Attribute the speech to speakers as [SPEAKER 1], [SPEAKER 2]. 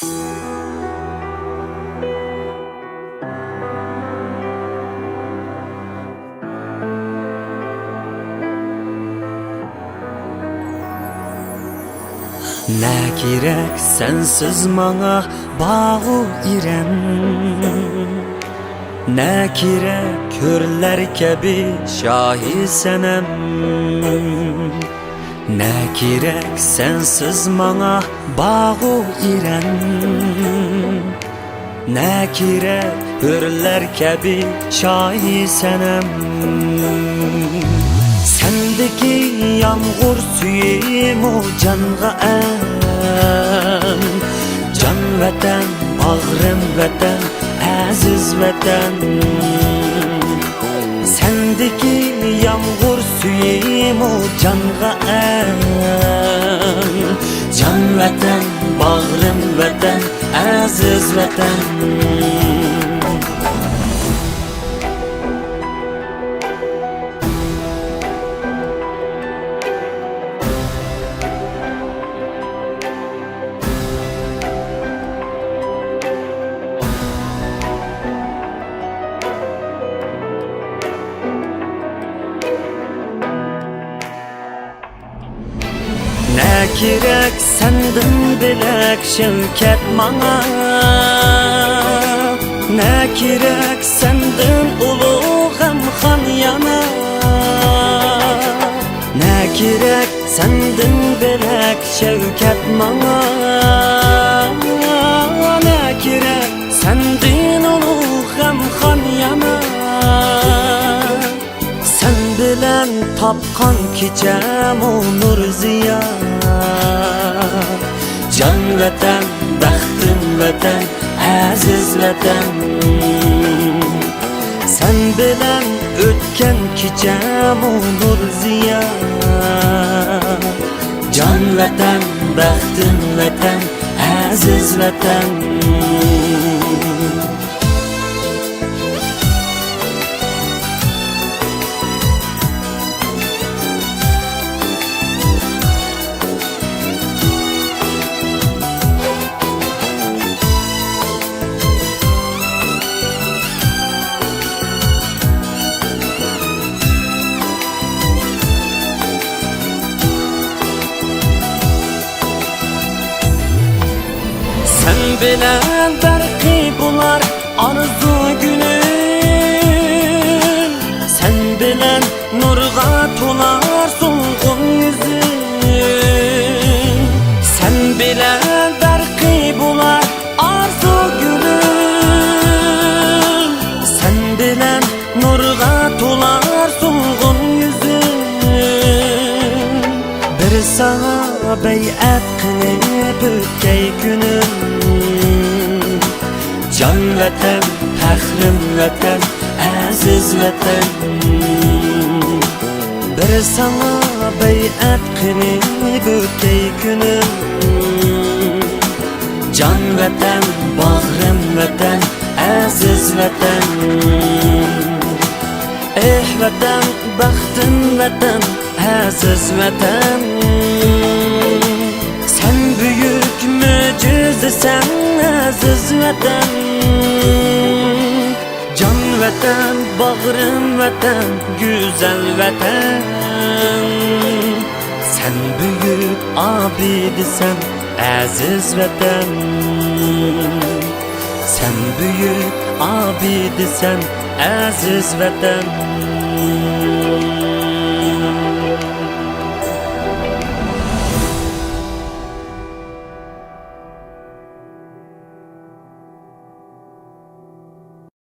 [SPEAKER 1] Ne gerek sensiz mana bağı irem, ne gerek körler gibi şahisenem. Ne gerek sensiz mana bağı irem, ne gerek körler gibi şahisenem. Sendeki yağmur suyum o canğa en, can vatan, bağrım vatan, aziz vatan. Sendeki yağmur suyum o canğa en, can vatan, bağrım vatan, aziz vatan. Ne gerek senden bilek şevket mana, ne gerek senden uluğum han yana. Ne gerek senden bilek şevket mana, ne gerek senden uluğum han yana. Sen bilen tapkan kicem o nur ziya, can vatan, baxtim vatan, aziz vatan. Sen bilen ötken kicem o nur ziya, can vatan, baxtim vatan, aziz vatan. Sen bilen berki bular arzu gülüm, sen bilen nurga tular solgun yüzüm. Sen bilen berki bular arzu gülüm, sen bilen nurga tular solgun yüzüm. Bir sana beyat kılıp ötkey günüm, can vatan, faxrim vatan, aziz vatan. Bir sana beyat kılıp ötkey günüm, can vatan, bağrım vatan, aziz vatan. Eh vatan, baxtim vatan, aziz vatan. Sen büyük mücizesen aziz vatan, can vatan, bağrım vatan, güzel vatan. Sen büyük abidisen aziz vatan, sen büyük abidisen aziz vatan.